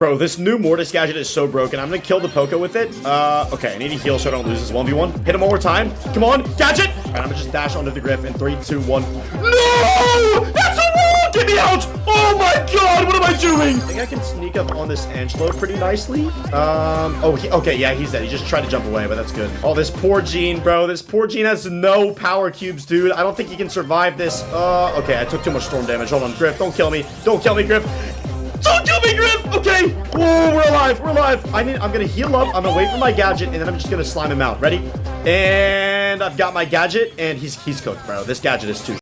Bro, this new Mortis gadget is so broken. I'm gonna kill the Poco with it. Okay, I need to heal so I don't lose this 1v1. Hit him one more time. Come on, gadget! All right, I'm gonna just dash onto the Griff in 3, 2, 1. No! That's a wall! Get me out! Oh my god, what am I doing? I think I can sneak up on this Angelo pretty nicely. Okay, yeah, he's dead. He just tried to jump away, but that's good. Oh, this poor Gene, bro. This poor Gene has no power cubes, dude. I don't think he can survive this. Okay, I took too much storm damage. Hold on, Griff, don't kill me. Don't kill me, Griff. Don't kill me, Griff! Okay! Oh, we're alive, we're alive. I'm gonna heal up, I'm gonna wait for my gadget, and then I'm just gonna slime him out. Ready? And I've got my gadget, and he's cooked, bro. This gadget is too